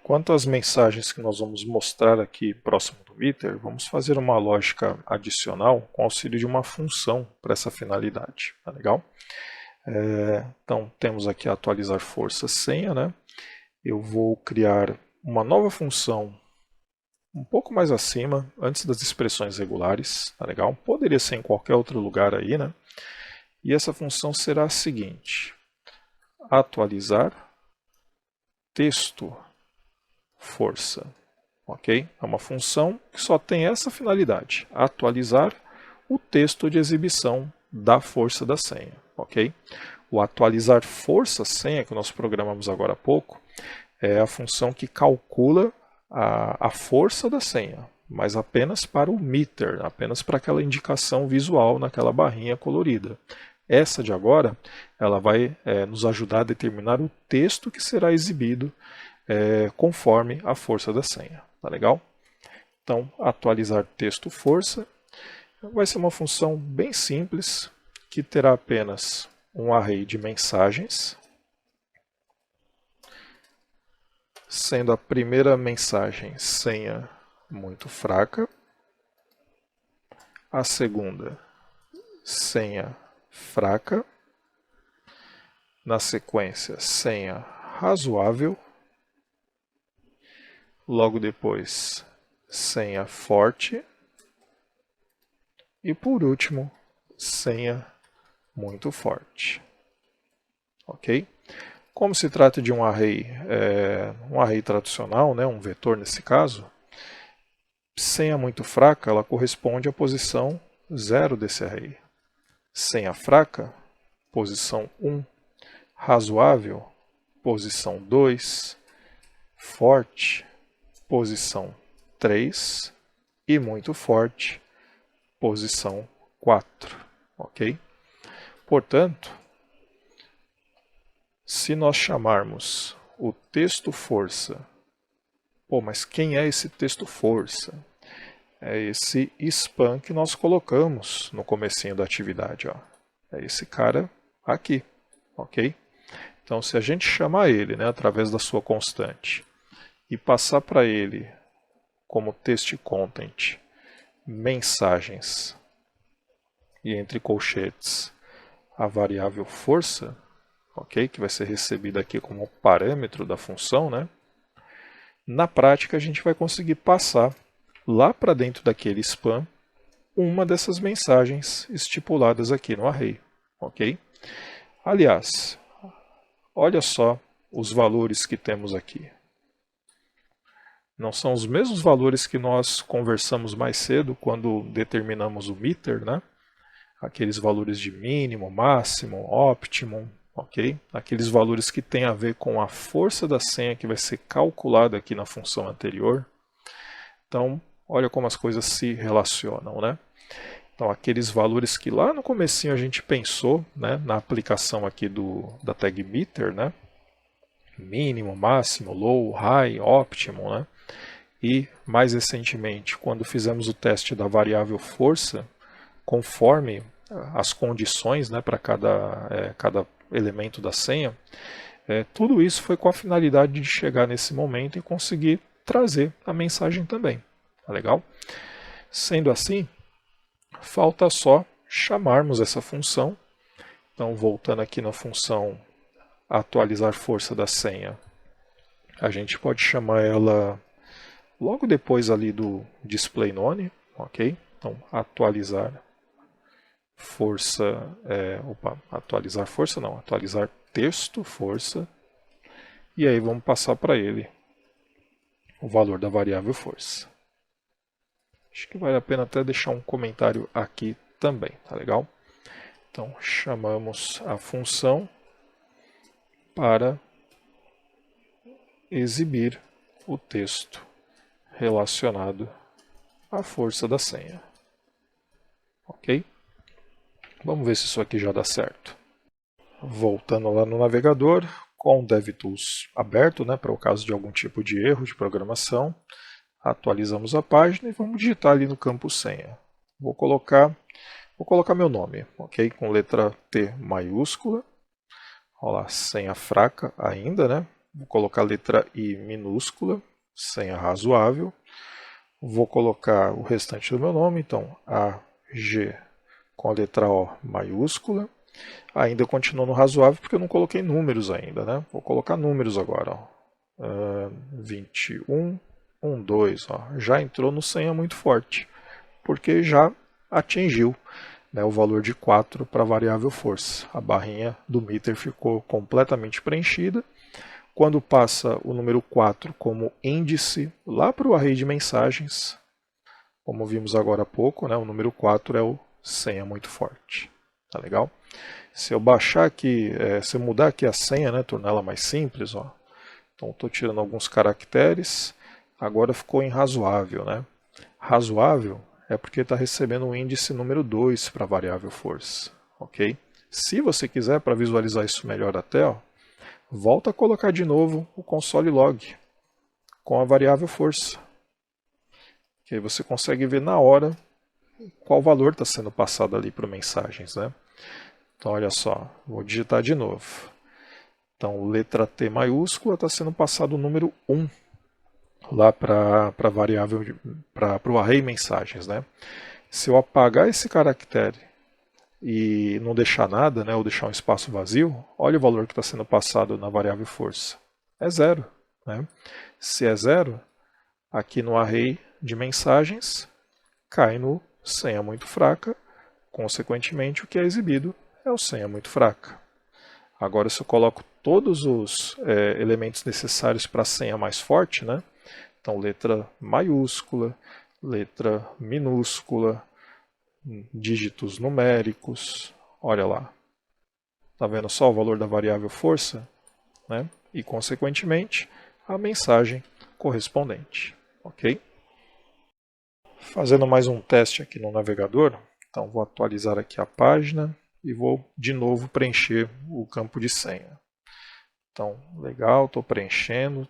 Quanto às mensagens que nós vamos mostrar aqui próximo do meter, vamos fazer uma lógica adicional com auxílio de uma função para essa finalidade. Tá legal? Então, temos aqui atualizar força senha, né? Eu vou criar uma nova função um pouco mais acima, antes das expressões regulares, tá legal? Poderia ser em qualquer outro lugar aí, né? E essa função será a seguinte: atualizar texto força, ok? É uma função que só tem essa finalidade: atualizar o texto de exibição da força da senha, ok? O atualizar força senha, que nós programamos agora há pouco, é a função que calcula a força da senha, mas apenas para o meter, apenas para aquela indicação visual naquela barrinha colorida. Essa de agora, ela vai nos ajudar a determinar o texto que será exibido conforme a força da senha. Tá legal? Então, atualizar texto força vai ser uma função bem simples, que terá apenas um array de mensagens, sendo a primeira mensagem senha muito fraca, a segunda senha fraca, na sequência senha razoável, logo depois senha forte e por último senha muito forte. Ok? Como se trata de um array tradicional, né, um vetor nesse caso, senha muito fraca, ela corresponde à posição 0 desse array. Senha fraca, posição 1. Razoável, posição 2. Forte, posição 3. E muito forte, posição 4. Ok? Portanto, se nós chamarmos o texto força, mas quem é esse texto força? É esse span que nós colocamos no comecinho da atividade. Ó. É esse cara aqui, ok? Então, se a gente chamar ele, né, através da sua constante, e passar para ele como text content mensagens, e entre colchetes a variável força, ok? Que vai ser recebida aqui como parâmetro da função, né? Na prática, a gente vai conseguir passar lá para dentro daquele span uma dessas mensagens estipuladas aqui no array, ok? Aliás, olha só os valores que temos aqui. Não são os mesmos valores que nós conversamos mais cedo quando determinamos o meter, né? Aqueles valores de mínimo, máximo, optimum, ok? Aqueles valores que têm a ver com a força da senha que vai ser calculada aqui na função anterior. Então, olha como as coisas se relacionam, né? Então, aqueles valores que lá no comecinho a gente pensou, né, na aplicação aqui da tag meter, né? Mínimo, máximo, low, high, optimum, né? E, mais recentemente, quando fizemos o teste da variável força, conforme as condições, né, para cada elemento da senha, tudo isso foi com a finalidade de chegar nesse momento e conseguir trazer a mensagem também. Tá legal? Sendo assim, falta só chamarmos essa função. Então, voltando aqui na função atualizar força da senha, a gente pode chamar ela logo depois ali do display none, ok? Então, atualizar força, atualizar texto força, e aí vamos passar para ele o valor da variável força. Acho que vale a pena até deixar um comentário aqui também, tá legal? Então, chamamos a função para exibir o texto relacionado à força da senha. ok? Vamos ver se isso aqui já dá certo. Voltando lá no navegador, com o DevTools aberto, né, para o caso de algum tipo de erro de programação, atualizamos a página e vamos digitar ali no campo senha. Vou colocar meu nome, ok? Com letra T maiúscula. Olha lá, senha fraca ainda, né? Vou colocar letra I minúscula, senha razoável. Vou colocar o restante do meu nome, então AG com a letra O maiúscula. Ainda continuo no razoável porque eu não coloquei números ainda, né? Vou colocar números agora, ó. 21, 12, ó. Já entrou no senha muito forte, porque já atingiu, né, o valor de 4 para a variável força. A barrinha do meter ficou completamente preenchida. Quando passa o número 4 como índice lá para o array de mensagens, como vimos agora há pouco, né, o número 4 é o senha muito forte. Tá legal? Se eu baixar aqui, se eu mudar aqui a senha, né, tornar ela mais simples, ó, então estou tirando alguns caracteres, agora ficou em razoável, né? Razoável é porque está recebendo o índice número 2 para a variável força, ok? Se você quiser, para visualizar isso melhor até, ó, volta a colocar de novo o console log com a variável força, que aí você consegue ver na hora qual valor está sendo passado ali para mensagens, né? Então, olha só, vou digitar de novo. Então, letra T maiúscula está sendo passado o número 1 lá para a variável, para o array mensagens, né? Se eu apagar esse caractere e não deixar nada, né, ou deixar um espaço vazio, olha o valor que está sendo passado na variável força. É 0. Né? Se é 0, aqui no array de mensagens, cai no senha muito fraca, consequentemente o que é exibido é o senha muito fraca. Agora, se eu coloco todos os elementos necessários para a senha mais forte, né? Então, letra maiúscula, letra minúscula, dígitos numéricos, olha lá. Está vendo só o valor da variável força? Né? E, consequentemente, a mensagem correspondente. Ok? Fazendo mais um teste aqui no navegador, então vou atualizar aqui a página e vou de novo preencher o campo de senha. Então, legal, estou preenchendo,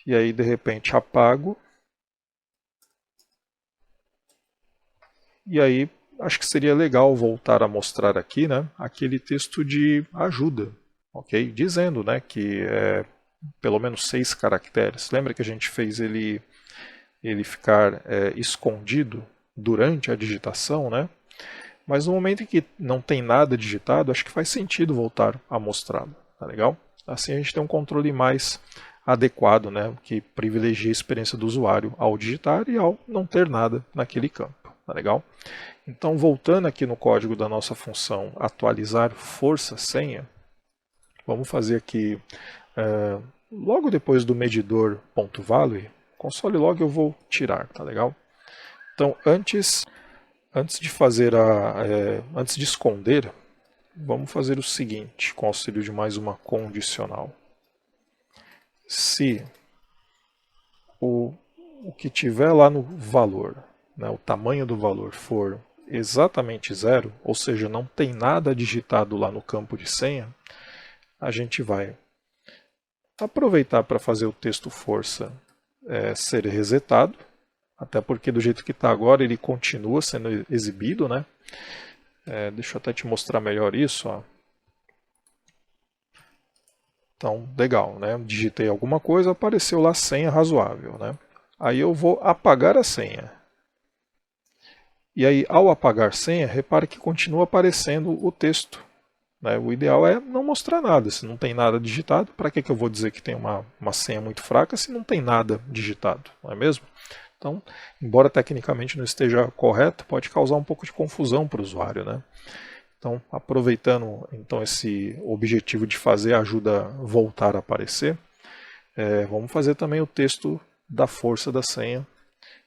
e aí de repente apago, e aí acho que seria legal voltar a mostrar aqui, né, aquele texto de ajuda, ok? Dizendo, né, que é pelo menos 6 caracteres. Lembra que a gente fez ele ficar escondido durante a digitação, né? Mas no momento em que não tem nada digitado, acho que faz sentido voltar a mostrá-lo, tá legal? Assim a gente tem um controle mais adequado, né, que privilegia a experiência do usuário ao digitar e ao não ter nada naquele campo, tá legal? Então, voltando aqui no código da nossa função atualizar força senha, vamos fazer aqui, logo depois do medidor .value, console log eu vou tirar, tá legal? Então, antes de fazer antes de esconder, vamos fazer o seguinte, com auxílio de mais uma condicional. Se o que tiver lá no valor, né, o tamanho do valor for exatamente 0, ou seja, não tem nada digitado lá no campo de senha, a gente vai aproveitar para fazer o texto força ser resetado, até porque do jeito que está agora ele continua sendo exibido, né? Deixa eu até te mostrar melhor isso. Ó. Então, legal, né? Digitei alguma coisa, apareceu lá senha razoável, né? Aí eu vou apagar a senha. E aí, ao apagar senha, repare que continua aparecendo o texto. Né? O ideal é não mostrar nada. Se não tem nada digitado, para que eu vou dizer que tem uma senha muito fraca se não tem nada digitado, não é mesmo? Então, embora tecnicamente não esteja correto, pode causar um pouco de confusão para o usuário, né? Então, aproveitando então esse objetivo de fazer a ajuda voltar a aparecer, vamos fazer também o texto da força da senha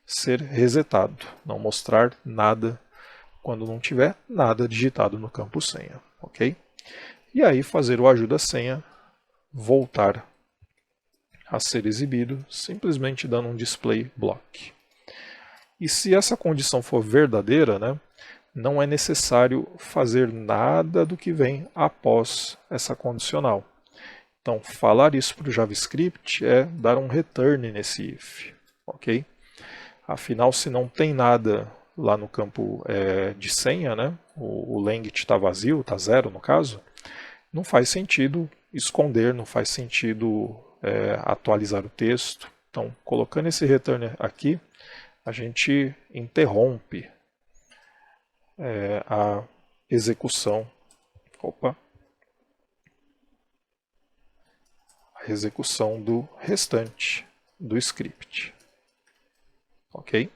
ser resetado, não mostrar nada quando não tiver nada digitado no campo senha, ok? E aí fazer o ajuda senha voltar a ser exibido, simplesmente dando um display block. E se essa condição for verdadeira, né, não é necessário fazer nada do que vem após essa condicional. Então, falar isso para o JavaScript é dar um return nesse if, ok? Afinal, se não tem nada lá no campo de senha, né? O length está vazio, está zero no caso, não faz sentido esconder, não faz sentido atualizar o texto. Então, colocando esse return aqui, a gente interrompe a execução. A execução do restante do script. Ok?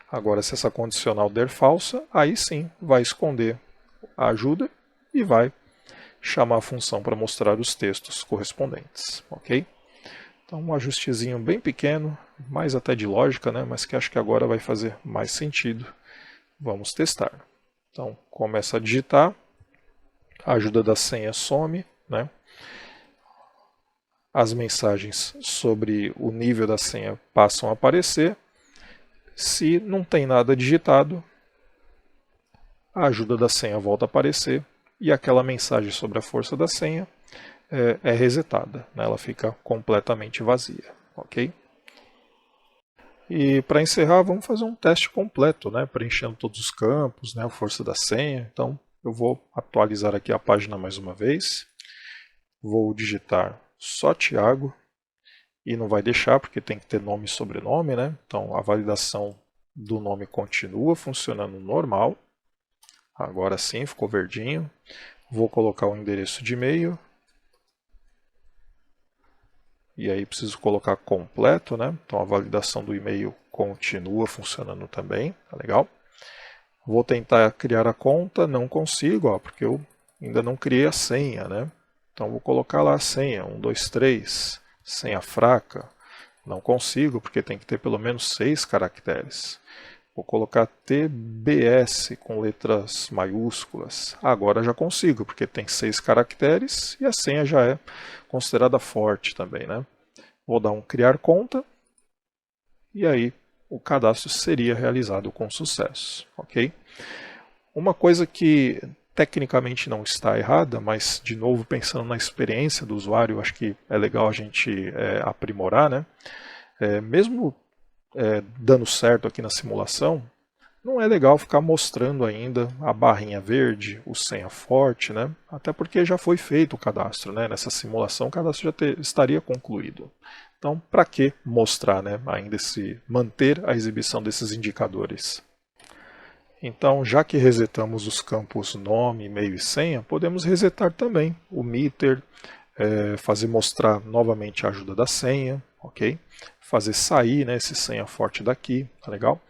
Agora, se essa condicional der falsa, aí sim vai esconder a ajuda e vai chamar a função para mostrar os textos correspondentes. Ok? Então, um ajustezinho bem pequeno, mais até de lógica, né? Mas que acho que agora vai fazer mais sentido. Vamos testar. Então, começa a digitar, a ajuda da senha some, né? As mensagens sobre o nível da senha passam a aparecer. Se não tem nada digitado, a ajuda da senha volta a aparecer e aquela mensagem sobre a força da senha é resetada, né? Ela fica completamente vazia, ok? E para encerrar, vamos fazer um teste completo, né? Preenchendo todos os campos, né? A força da senha. Então, eu vou atualizar aqui a página mais uma vez. Vou digitar só Thiago. E não vai deixar, porque tem que ter nome e sobrenome, né? Então, a validação do nome continua funcionando normal. Agora sim, ficou verdinho. Vou colocar o endereço de e-mail. E aí preciso colocar completo, né? Então, a validação do e-mail continua funcionando também. Tá legal? Vou tentar criar a conta, não consigo, ó, porque eu ainda não criei a senha, né? Então, vou colocar lá a senha, 123... senha fraca, não consigo, porque tem que ter pelo menos 6 caracteres. Vou colocar TBS com letras maiúsculas. Agora já consigo, porque tem 6 caracteres e a senha já é considerada forte também, né? Vou dar um criar conta e aí o cadastro seria realizado com sucesso, ok? Uma coisa que tecnicamente não está errada, mas de novo pensando na experiência do usuário, acho que é legal a gente aprimorar, né? Mesmo dando certo aqui na simulação, não é legal ficar mostrando ainda a barrinha verde, o senha forte, né? Até porque já foi feito o cadastro, né? Nessa simulação o cadastro já estaria concluído. Então, para que mostrar, né? Ainda manter a exibição desses indicadores? Então, já que resetamos os campos nome, e-mail e senha, podemos resetar também o meter, fazer mostrar novamente a ajuda da senha, ok? Fazer sair, né, esse senha forte daqui, tá legal?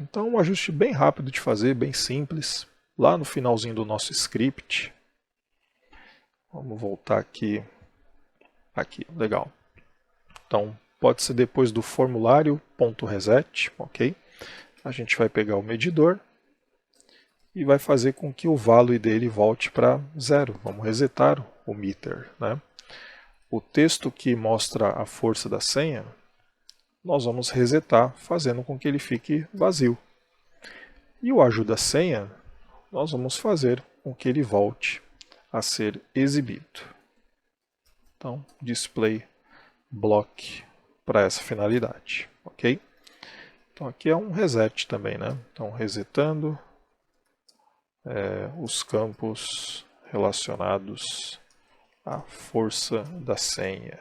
Então, um ajuste bem rápido de fazer, bem simples. Lá no finalzinho do nosso script, vamos voltar aqui, legal. Então, pode ser depois do formulário.reset, ok? A gente vai pegar o medidor e vai fazer com que o value dele volte para 0. Vamos resetar o meter, né? O texto que mostra a força da senha, nós vamos resetar, fazendo com que ele fique vazio. E o ajuda senha, nós vamos fazer com que ele volte a ser exibido. Então, display block para essa finalidade, ok? Então aqui é um reset também, né? Então resetando os campos relacionados à força da senha.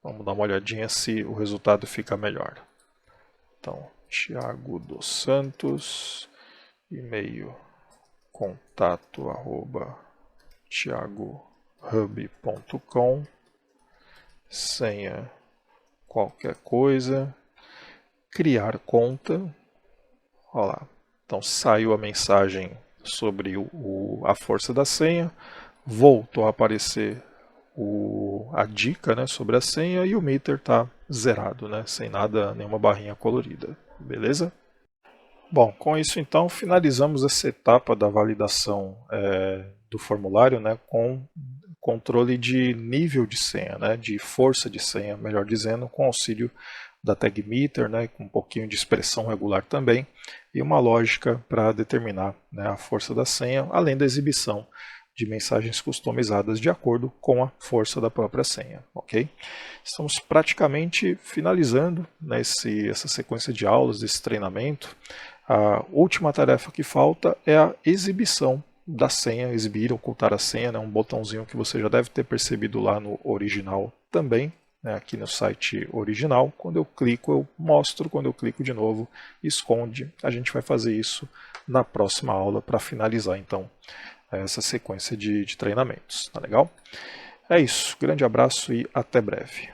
Vamos dar uma olhadinha se o resultado fica melhor. Então, Thiago dos Santos, e-mail contato@thiagohub.com, senha qualquer coisa, criar conta. Olha lá. Então saiu a mensagem sobre a força da senha, voltou a aparecer a dica, né, sobre a senha e o meter está zerado, né, sem nada, nenhuma barrinha colorida. Beleza? Bom, com isso então finalizamos essa etapa da validação do formulário, né, com controle de nível de senha, né, de força de senha, melhor dizendo, com auxílio da tag meter, né, com um pouquinho de expressão regular também, e uma lógica para determinar, né, a força da senha, além da exibição de mensagens customizadas de acordo com a força da própria senha, ok? Estamos praticamente finalizando, né, essa sequência de aulas, desse treinamento. A última tarefa que falta é a exibição da senha, exibir, ocultar a senha, né, um botãozinho que você já deve ter percebido lá no original também, né, aqui no site original. Quando eu clico, eu mostro, quando eu clico de novo, esconde. A gente vai fazer isso na próxima aula para finalizar, então, essa sequência de treinamentos. Tá legal? É isso. Grande abraço e até breve.